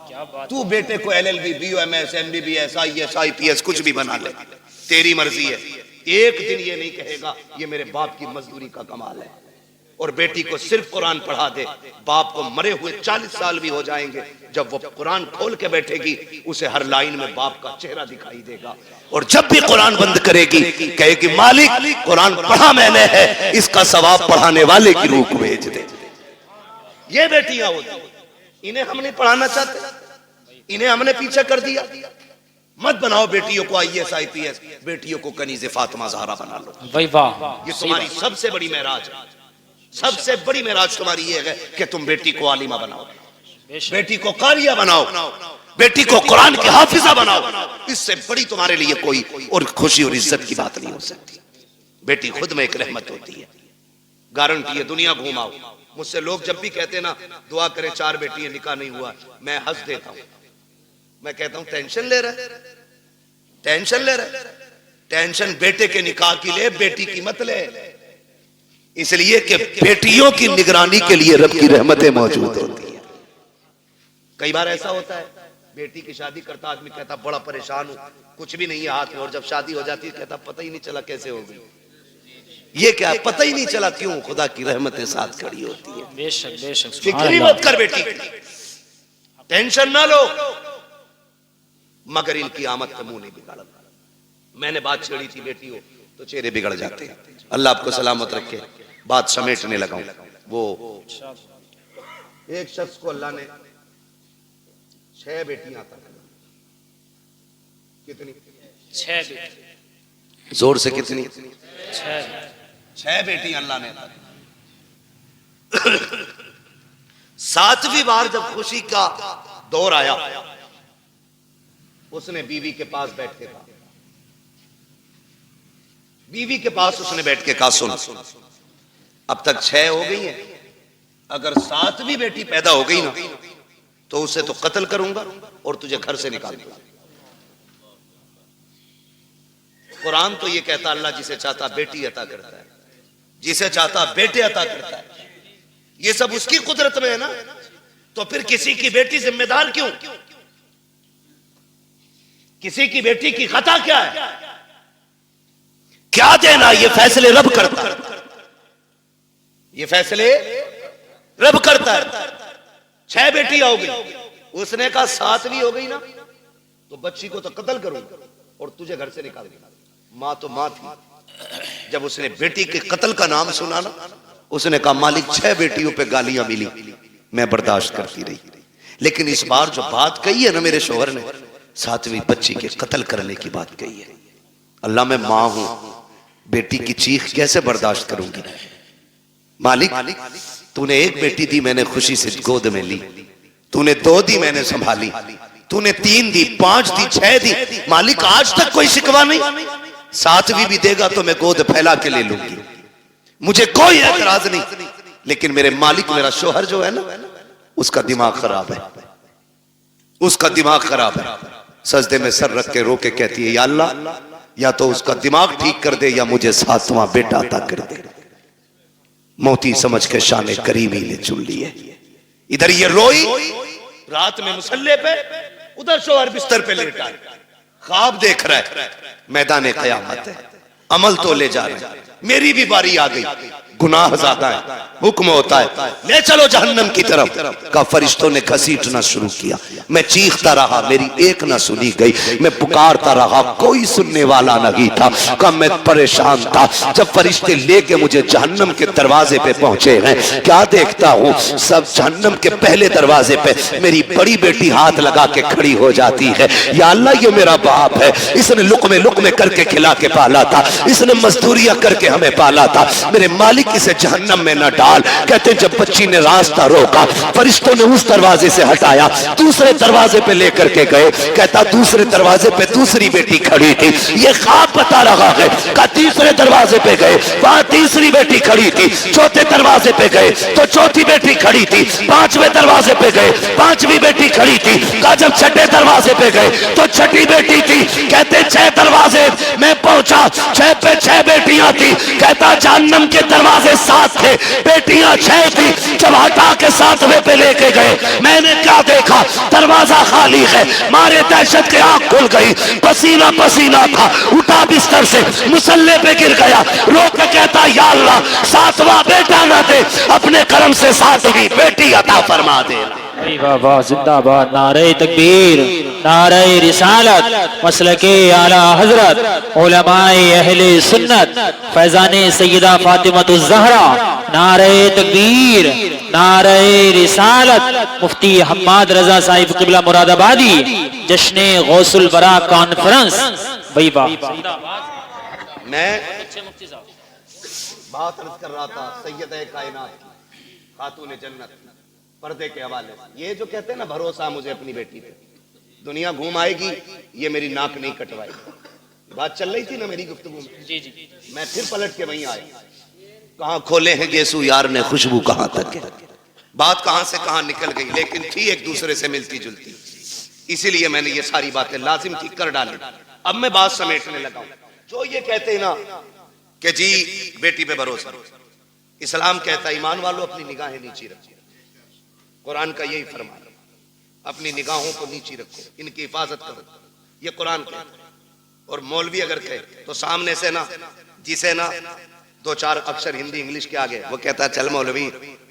क्या बात। तू बेटे को LLB, BOMS, MBBS, IAS, IPS कुछ भी बना ले, तेरी मर्जी है। एक दिन ये नहीं कहेगा ये मेरे बाप की मजदूरी का कमाल है। और बेटी को सिर्फ कुरान पढ़ा दे, बाप को मरे हुए 40 साल भी हो जाएंगे, जब वो कुरान खोल के बैठेगी उसे हर लाइन में बाप का चेहरा दिखाई देगा। और जब भी कुरान बंद करेगी कहेगी मालिक कुरान पढ़ा मैंने है, इसका सवाब पढ़ाने वाले की रूह भेज दे। ये बेटियां होती, इन्हें हम नहीं पढ़ाना चाहते, इन्हें हमने पीछे कर दिया। मत बनाओ बेटियों को IAS, IPS, बेटियों को कनीज़े फातिमा ज़हरा बना लो। भाई वाह, ये तुम्हारी सबसे बड़ी मेराज है। सबसे बड़ी मेराज तुम्हारी ये है कि तुम बेटी को आलिमा बनाओ, बेटी को कारिया बनाओ, बेटी को कुरान की हाफिजा बनाओ। इससे बड़ी तुम्हारे लिए कोई और खुशी और इज्जत की बात नहीं हो सकती। बेटी खुद में एक रहमत होती है, गारंटी है। दुनिया घुमाओ, मुझसे लोग जब भी कहते ना दुआ करें 4 बेटियां निकाह नहीं हुआ, मैं हंस देता हूं। मैं कहता हूं टेंशन ले रहा है, टेंशन ले रहा है। टेंशन बेटे के निकाह की ले, बेटी की मत ले। इसलिए कि बेटियों की निगरानी के लिए रब की रहमतें मौजूद होती हैं। कई बार ऐसा होता है बेटी की शादी करता आदमी कहता बड़ा परेशान हूं, कुछ भी नहीं है हाथ में, और जब शादी हो जाती है कहता पता ही नहीं चला कैसे हो गई। ये क्या पता ही नहीं चला, क्यों? खुदा की रहमतें साथ खड़ी होती है। बेशक बेशक। फिक्र मत कर बेटी, टेंशन ना लो, मगर इनकी आमद का मुंह नहीं बिगाड़ा। मैंने बात छेड़ी थी बेटी हो तो चेहरे बिगड़ जाते हैं। अल्लाह आपको सलामत रखे। बात समेटने लगा हूं। वो एक शख्स को अल्लाह ने 6 बेटियां अता की। कितनी? 6 बेटी। जोर से कितनी? 6 बेटियां अल्लाह ने अता की। 7वीं बार जब खुशी का दौर आया, उसने बीवी के पास बैठ के कहा, बीवी के पास उसने बैठ के कहा सुन, अब तक 6 हो गई हैं, अगर 7वीं बेटी पैदा हो गई ना तो उसे तो कत्ल करूंगा और तुझे घर से निकाल दूंगा। कुरान तो ये कहता अल्लाह जिसे चाहता बेटी अता करता है, जिसे चाहता बेटे अता करता है। ये सब उसकी कुदरत में है ना, तो फिर किसी की बेटी जिम्मेदार क्यों? किसी की बेटी की खता क्या है? क्या देना? ये फैसले रब करता है, ये फैसले रब करता है। 6 बेटियां हो गई, उसने कहा 7वीं हो गई ना तो बच्ची को तो कत्ल करूंगा और तुझे घर से निकाल दूंगा। मां तो मां थी, जब उसने बेटी के कत्ल का नाम सुना ना, उसने कहा मालिक 6 बेटियों पे गालियां मिली, मैं बर्दाश्त करती रही, लेकिन इस बार जो बात कही है ना मेरे शोहर ने, 7वीं बच्ची के कत्ल करने की बात कही है। अल्लाह मैं मां हूं, बेटी की चीख कैसे बर्दाश्त करूंगी? मालिक तूने 1 बेटी दी, मैंने खुशी से गोद में ली, तूने 2 दी, मैंने संभाली, तूने 3 दी, 5 दी, 6 दी, मालिक आज तक कोई शिकवा नहीं। 7वीं भी देगा तो मैं गोद फैला के ले लूंगी, मुझे कोई एतराज नहीं। लेकिन मेरे मालिक, मेरा शोहर जो है ना, उसका दिमाग खराब है, उसका दिमाग खराब है। सजदे में सर रख के रो के कहती है या अल्लाह, या तो उसका दिमाग ठीक कर दे या मुझे 7वां बेटा अता कर दे। मोती समझ के शाने करीमी ने चुन लिए। इधर ये रोई रात में मुसल्ले पे, उधर शोहर बिस्तर पे लेटा है, ख्वाब देख रहा है। मैदान क़यामत है, अमल तो ले जा रहे हैं। मेरी भी बारी आ गई, गुनाह ज्यादा है, हुक्म होता है ले चलो जहन्नम की तरफ। का फरिश्तों ने घसीटना शुरू किया, मैं चीखता रहा, मेरी एक ना सुनी गई, मैं पुकारता रहा, कोई सुनने वाला नहीं था। का मैं परेशान था। जब फरिश्ते लेके मुझे जहन्नम के दरवाजे पे पहुंचे हैं, क्या देखता हूँ सब जहन्नम के पहले दरवाजे पे मेरी बड़ी बेटी हाथ लगा के खड़ी हो जाती है। या अल्लाह ये मेरा बाप है, इसने लुकमे लुकमे करके खिला के पाला था, इसने मजदूरियां करके हमें पाला था, मेरे मालिक इसे जहन्नम में न डाल। कहते जब बच्ची ने रास्ता रोका, फरिश्तों ने उस दरवाजे से हटाया, दूसरे दरवाजे पे लेकर के गए। कहता दूसरे दरवाजे पे दूसरी बेटी खड़ी थी, ये ख्वाब बता रहा है। का तीसरे दरवाजे पे गए, वहां तीसरी बेटी खड़ी थी। चौथे दरवाजे पे गए तो चौथी बेटी खड़ी थी। पांचवें दरवाजे पे गए, पांचवी बेटी खड़ी थी। का जब छठे दरवाजे पे गए तो छठी बेटी थी। कहते 6 दरवाजे मैं पहुंचा, 6 पे 6 बेटियां थी। कहता जहन्नम के दरवाजे 7 थे, बेटियां 6 थी। जब हटा के 7वें पे लेके गए, मैंने क्या देखा, दरवाजा खाली है। मारे दहशत के आंख खुल गई, पसीना पसीना था, उठा बिस्तर से, मुसल्ले पे गिर गया, रो के कहता या अल्लाह 7वां बेटा न दे, अपने करम से 7वीं बेटी अता फरमा दे। वाह जिंदाबाद, नारे तकबीर, नारे रिसालत, मसलके आला हजरत, उलमाए अहले सुन्नत, फैजाने सैयदा फातिमतुज़ ज़हरा, नारे तकबीर, नारे रिसालत, मुफ्ती हम्माद रजा साहिब क़िबला मुरादाबादी, जश्ने गौसुल बरा कॉन्फ्रेंस। भाई वाह, मैं बात अर्ज कर रहा था सैयद कायनात की, खातून जन्नत, पर्दे के हवाले से। ये जो कहते हैं ना भरोसा मुझे अपनी बेटी पे, दुनिया घूम आएगी, ये मेरी नाक नहीं कटवाएगी। बात चल रही थी ना मेरी गुफ्तगू में, जी जी, मैं फिर पलट के वहीं आया। कहाँ खोले हैं गेसू यार ने खुशबू कहाँ तक है, बात कहाँ से कहाँ निकल गई, लेकिन थी एक दूसरे से मिलती जुलती, इसीलिए मैंने ये सारी बातें लाजिम थी कर डाली। अब मैं बात समेटने लगा हूं। जो ये कहते हैं ना कि जी बेटी पे भरोसा, इस्लाम कहता है ईमान वालों अपनी निगाहें नीची रखो, कुरान का यही फरमान, अपनी निगाहों को नीची रखो, इनकी हिफाजत करो, ये कुरान कहता है। और मौलवी अगर कहे तो सामने से ना, जिसे ना 2-4 अक्षर हिंदी इंग्लिश के आगे, वो कहता है चल मौलवी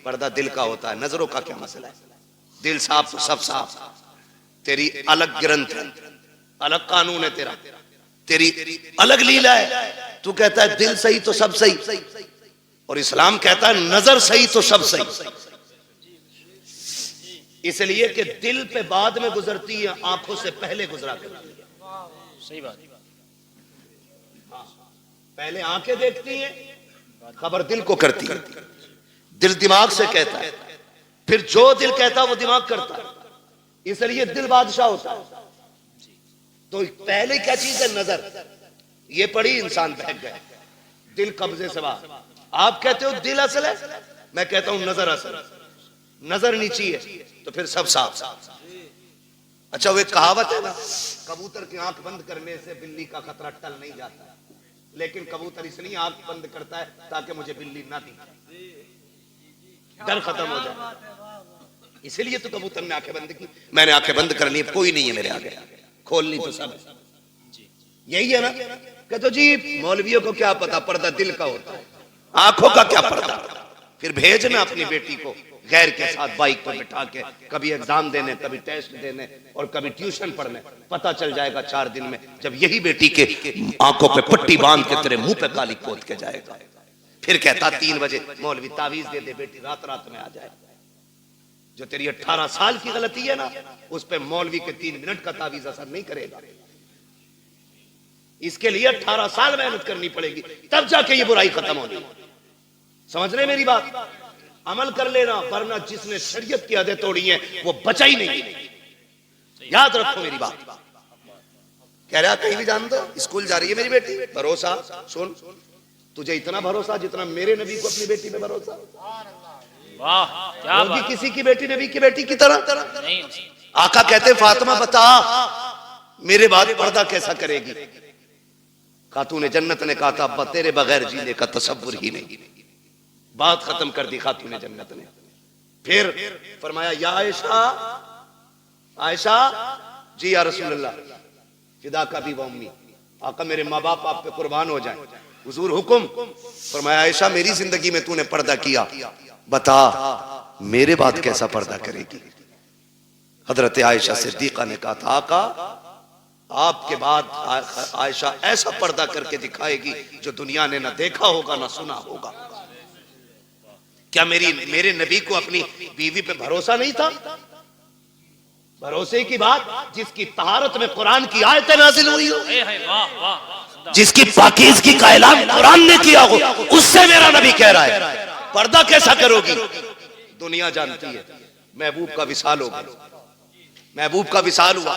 पर्दा दिल का होता है, नजरों का क्या मसला है, दिल साफ तो सब साफ, तेरी अलग ग्रंथ है, अलग कानून है तेरा, तेरी अलग लीला है। तू कहता है दिल सही तो सब सही, और इस्लाम कहता है नजर सही तो सब सही। इसलिए कि दिल पे बाद में गुजरती है, आंखों से पहले गुजरा करती है। सही बात, पहले आंखें देखती हैं, खबर दिल को करती है, दिल दिमाग से कहता है, फिर जो दिल कहता है वो दिमाग करता है, इसलिए दिल बादशाह होता है। तो पहले क्या चीज है, नजर। ये पड़ी इंसान बहक गए, दिल कब्जे से बाहर। आप कहते हो दिल असल है, मैं कहता हूं नजर असल है। नजर नीची है तो फिर सब साफ। अच्छा वो एक कहावत है ना, कबूतर की आंख बंद करने से बिल्ली का खतरा टल नहीं जाता, लेकिन कबूतर इसलिए आंख बंद करता है ताकि मुझे बिल्ली ना दिखे, डर खत्म हो जाए। इसलिए तो कबूतर ने आंखें बंद की, मैंने आंखें बंद कर ली, कोई नहीं है मेरे आगे, खोलनी तो सब है। यही है ना, कहते जी मौलवियों को क्या पता पर्दा दिल का होता है, आंखों का क्या पर्दा। फिर भेजना अपनी बेटी को गैर के साथ बाइक पर बिठा के, कभी एग्जाम देने, कभी टेस्ट देने, और कभी ट्यूशन पढ़ने। पता चल जाएगा 4 दिन में, जब यही बेटी के आंखों पे पट्टी बांध के तेरे मुंह पे काली पोत के जाएगा। फिर कहता 3 बजे मौलवी तावीज दे दे, बेटी रात रात में आ जाए। जो तेरी 18 साल की गलती है ना, उस पे मौलवी के 3 मिनट का तावीज असर नहीं करेगा। इसके लिए 18 साल मेहनत करनी पड़ेगी, तब जाके ये बुराई खत्म होगी। समझ रहे मेरी बात, अमल कर लेना, वरना जिसने शरीयत की हदें तोड़ी हैं वो बचा ही नहीं। याद रखो मेरी बात। कह रहा कहीं भी जान दो, स्कूल जा रही है मेरी बेटी, भरोसा। सुन, तुझे इतना भरोसा जितना मेरे नबी को अपनी बेटी पे भरोसा। वाह क्या बात, किसी की बेटी नबी की बेटी की तरह नहीं। आका कहते फातिमा बता मेरे बाद पर्दा कैसा करेगी। खातून जन्नत ने कहा था अब्बा तेरे बगैर जीने का तसव्वुर ही नहीं। बात खत्म कर दी खातून जन्नत ने। फिर फरमाया या आयशा, आयशा जी या रसूलल्लाह फिदा का भी व उम्मी, आका मेरे माँ बाप आप पे कुर्बान हो जाए। हुजूर हुक्म फरमाया, आयशा मेरी जिंदगी में तूने पर्दा किया, बता मेरे बाद कैसा पर्दा करेगी। हजरत आयशा सिद्दीका ने कहा था, आका आपके बाद आयशा ऐसा पर्दा करके दिखाएगी जो दुनिया ने ना देखा होगा ना सुना होगा। क्या मेरे नबी को अपनी बीवी पे भरोसा नहीं था? भरोसे की बात, जिसकी तहारत में कुरान की आयतें नाजिल हुई हो, जिसकी पाकीज़गी का ऐलान कुरान ने किया हो, उससे मेरा नबी कह रहा है पर्दा कैसा करोगी। दुनिया जानती है महबूब का विसाल हो गया, महबूब का विसाल हुआ।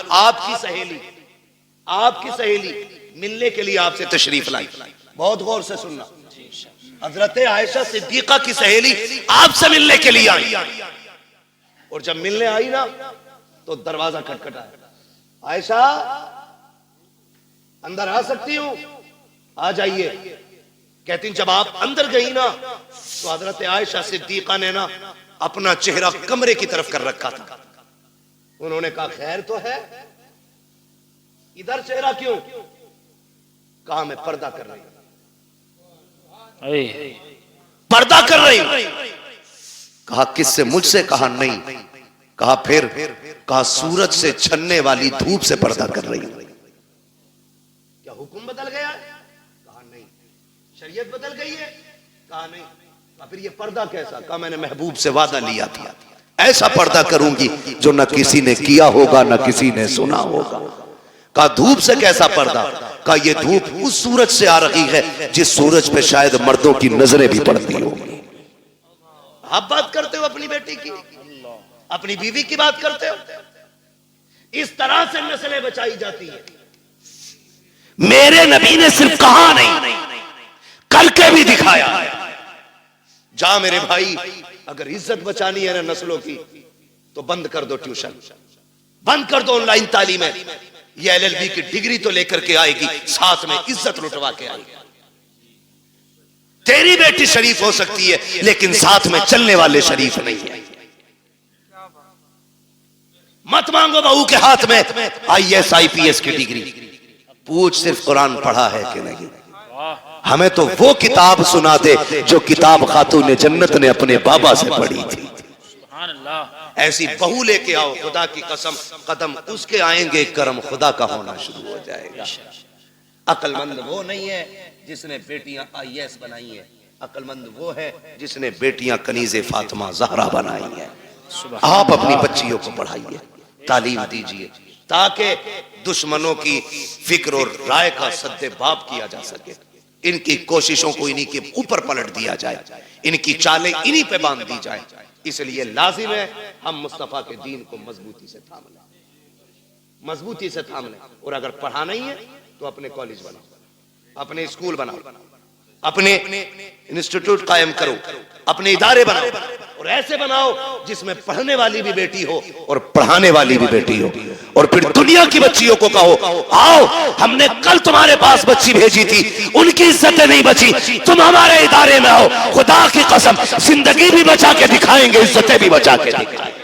आपकी सहेली मिलने के लिए आपसे तशरीफ लाई। बहुत गौर से सुनना, हजरत आयशा सिद्दीका की सहेली आपसे मिलने के लिए आई, और जब मिलने आई ना तो दरवाजा खटखटाया, आयशा अंदर आ सकती हूं? आ जाइए। कहती जब आप अंदर गई ना तो हजरत आयशा सिद्दीका ने ना अपना चेहरा कमरे की तरफ कर रखा था। उन्होंने कहा खैर तो है, इधर चेहरा क्यों? कहा मैं पर्दा कर रही हूं, पर्दा कर रही हूं। कहा किससे? मुझसे। कहा नहीं। कहा फिर? कहा सूरज से छनने वाली धूप से पर्दा कर रही हूं। क्या हुक्म बदल गया? कहा नहीं। शरीयत बदल गई है? कहा नहीं। कहा फिर ये पर्दा कैसा? कहा मैंने महबूब से वादा लिया था, ऐसा पर्दा करूंगी जो न किसी ने किया होगा न किसी ने सुना होगा। कहा धूप से कैसा पर्दा? कहा ये धूप उस सूरज से आ रही है जिस सूरज पे शायद मर्दों की नजरें भी पड़ती होंगी। आप बात करते हो अपनी बेटी की, अपनी बीवी की बात करते हो। इस तरह से नस्लें बचाई जाती है। मेरे नबी ने सिर्फ कहा नहीं, करके भी दिखाया। जा मेरे भाई, अगर इज्जत बचानी है ना नस्लों की तो बंद कर दो ट्यूशन, बंद कर दो ऑनलाइन तालीमें। ये LLB की डिग्री तो लेकर के आएगी, साथ में इज्जत लुटवा के आएगी। तेरी बेटी शरीफ हो सकती है लेकिन साथ में चलने वाले शरीफ नहीं है। मत मांगो बहू के हाथ में IAS IPS की डिग्री, पूछ सिर्फ कुरान पढ़ा है कि नहीं। हमें तो वो किताब सुना दे जो किताब खातून जन्नत ने अपने बाबा से पढ़ी थी। ऐसी बहू लेके आओ, खुदा की कसम कदम उसके आएंगे, करम खुदा का होना शुरू हो जाएगा। अक्लमंद वो नहीं है जिसने बेटियां IAS बनाई है, अक्लमंद वो है जिसने बेटियां कनीज़े फातिमा ज़हरा बनाई है। आप अपनी बच्चियों को पढ़ाइए, तालीम दीजिए, ताकि दुश्मनों की फिक्र और राय का सद्देबाब किया जा सके। इनकी कोशिशों को इन्हीं के ऊपर पलट दिया जाए, इनकी चालें इन्हीं पे बांध दी जाए। इसलिए लाजिम है हम मुस्तफा के दीन को मजबूती से थाम लें, मजबूती से थाम लें। और अगर पढ़ा नहीं है तो अपने कॉलेज बनाओ, अपने स्कूल बनाओ, अपने इंस्टीट्यूट कायम करो, अपने इदारे बनाओ, और ऐसे बनाओ जिसमें पढ़ने वाली भी बेटी हो और पढ़ाने वाली भी बेटी हो। और फिर दुनिया की बच्चियों को कहो, आओ हमने कल तुम्हारे पास बच्ची भेजी थी, उनकी इज्जतें नहीं बची, तुम हमारे इदारे में आओ, खुदा की कसम जिंदगी भी बचा के दिखाएंगे, इज्जतें भी बचा के दिखाएंगे।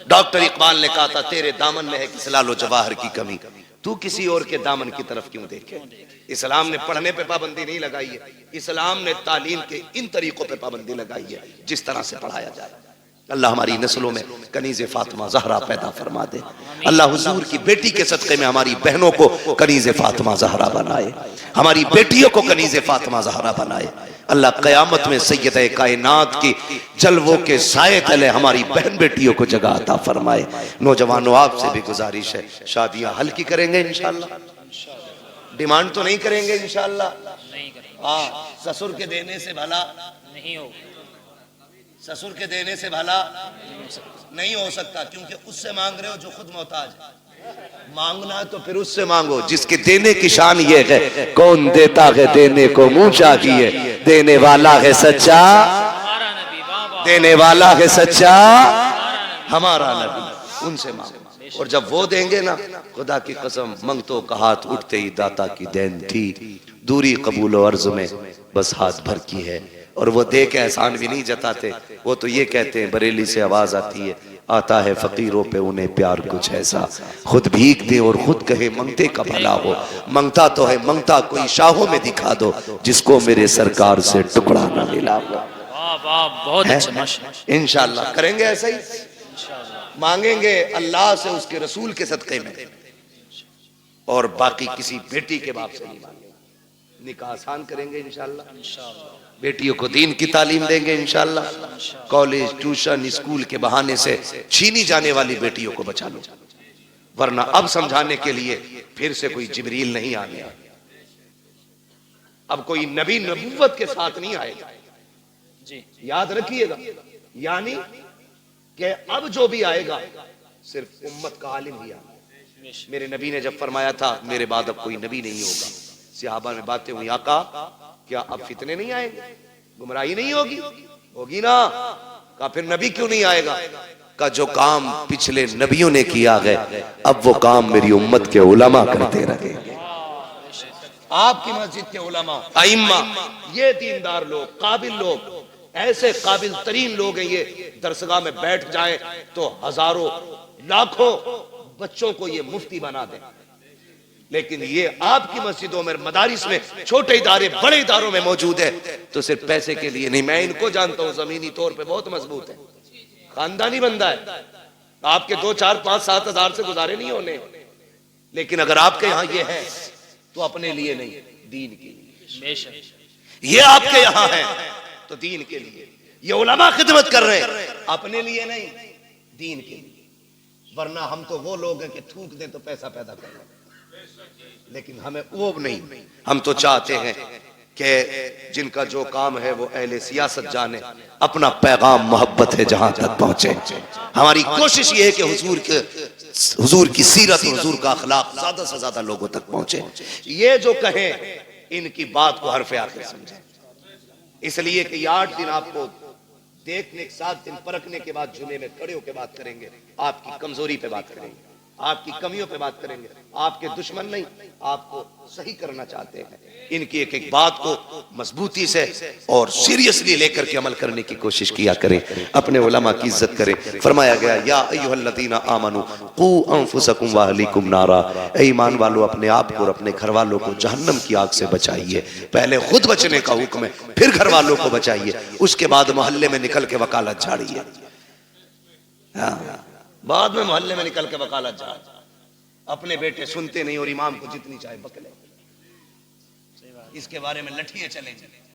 डॉक्टर इकबाल ने कहा था तेरे दामन में है किस लालो जवाहर की कमी, तू किसी और के दामन की तरफ क्यों देखे। इस्लाम ने पढ़ने पे पाबंदी नहीं लगाई है, इस्लाम ने तालीम के इन तरीकों पे पाबंदी लगाई है जिस तरह से पढ़ाया जाए। अल्लाह हमारी नस्लों में कनीज़े फातिमा ज़हरा पैदा फरमा दे। अल्लाह हुजूर की बेटी के सदक़े में हमारी बहनों को कनीज़े फातिमा ज़हरा बनाए, हमारी बेटियों को कनीज़े फातिमा ज़हरा बनाए। अल्लाह क़यामत में सैयदे कायनात की जलवों के साए तले हमारी बहन बेटियों को जगह अता फरमाए। नौजवानों आपसे भी गुजारिश है, शादियां हल्की करेंगे इंशाअल्लाह, डिमांड तो नहीं करेंगे इंशाअल्लाह। हाँ, ससुर के देने से भला नहीं हो, ससुर के देने से भला नहीं हो सकता, क्योंकि उससे मांग रहे हो जो खुद मोहताज है। मांगना तो फिर उससे मांगो जिसके देने की शान ये है, कौन देता है देने को मुंह चाहिए, देने वाला है सच्चा, देने वाला है सच्चा हमारा नबी, उनसे मांगो। और जब वो देंगे ना, खुदा की कसम मंगतों का हाथ उठते ही दाता की देन थी, दूरी कबूल और अर्ज में बस हाथ भर की है। और वो दे के एहसान भी नहीं जताते, वो तो ये कहते हैं, बरेली से आवाज आती है, आता है फकीरों पे उन्हें प्यार कुछ ऐसा, खुद भीख दे और खुद कहे मंगते का भला हो। मंगता तो है मंगता कोई शाहों में दिखा दो, जिसको मेरे सरकार से टुकड़ा ना मिला हो। वाह वाह, बहुत अच्छा माशाअल्लाह। इंशाअल्लाह करेंगे ऐसा ही, मांगेंगे अल्लाह से उसके रसूल के सदक़े में, और बाकी किसी बेटी के बाप से नहीं मांगेंगे। निकाह आसान करेंगे इंशाअल्लाह, बेटियों को दीन की तालीम देंगे इंशाअल्लाह। कॉलेज ट्यूशन स्कूल के बहाने से छीनी जाने वाली बेटियों को बचा लो, वरना अब समझाने के लिए फिर से कोई जिब्रील नहीं आने, अब कोई नबी नबूवत के साथ नहीं आएगा जी, याद रखिएगा। यानी कि अब जो भी आएगा सिर्फ उम्मत का आलिम ही आएगा। मेरे नबी ने जब फरमाया था मेरे बाद अब कोई नबी नहीं होगा, सहाबा में बातें हुई, आका क्या अब फितने नहीं आएंगे, गुमराही नहीं होगी? होगी ना। कहा फिर नबी क्यों नहीं आएगा? का जो काम पिछले नबियों ने किया है अब वो काम मेरी उम्मत के उलमा करते रहेंगे। आपकी मस्जिद के उलमा आइम्मा, ये दीनदार लोग, काबिल लोग, ऐसे काबिल तरीन लोग हैं, ये दरसगाह में बैठ जाए तो हजारों लाखों बच्चों को ये मुफ्ती बना दें। लेकिन ये आपकी मस्जिदों में, मदारिस में, छोटे इदारे बड़े इदारों में मौजूद है तो सिर्फ पैसे के लिए नहीं। मैं इनको जानता हूं, जमीनी तौर पे बहुत मजबूत है, खानदानी बंदा है, आपके 2, 4, 5, 7 हजार से गुजारे नहीं होने। लेकिन अगर आपके यहाँ ये है तो अपने लिए नहीं, दीन के लिए। ये आपके यहाँ है तो दीन के लिए, ये उलमा खिदमत कर रहे हैं, अपने लिए नहीं, दीन के लिए। वरना हम तो वो लोग हैं कि थूक दें तो पैसा पैदा कर रहे हैं, लेकिन हमें वो नहीं। हम तो चाहते हैं कि जिनका जो काम है वो अहले सियासत जाने, अपना पैगाम मोहब्बत है जहां तक पहुंचे। हमारी कोशिश ये है कि हुजूर की सीरत, हुजूर का अखलाक ज्यादा से ज्यादा लोगों तक पहुंचे। ये जो कहें इनकी बात को हरफ आखिर समझे, इसलिए कि 8 दिन आपको देखने, 7 दिन परखने के बाद जुमे में खड़े होकर बात करेंगे, आपकी कमजोरी पे बात करेंगे, आपकी कमियों पे बात करेंगे। आपके दुश्मन नहीं, आपको सही करना चाहते हैं। इनकी एक एक बात को मजबूती से और सीरियसली लेकर के अमल करने की कोशिश किया करें, अपने उलमा की इज्जत करें। फरमाया गया या अय्युहल्लज़ीना आमनू कू अनफुसकुम व अहलीकुम नारा, ऐ ईमान वालों अपने आप को और अपने घर वालों को जहन्नम की आग से बचाइए। पहले खुद बचने का हुक्म है, फिर घर वालों को बचाइए, उसके बाद मोहल्ले में निकल के वकालत झाड़िए। बाद में मोहल्ले में निकल के वकालत झाड़, अपने बेटे सुनते नहीं और इमाम को जितनी चाहे बकले, इसके बारे में लठिए चलेंगे।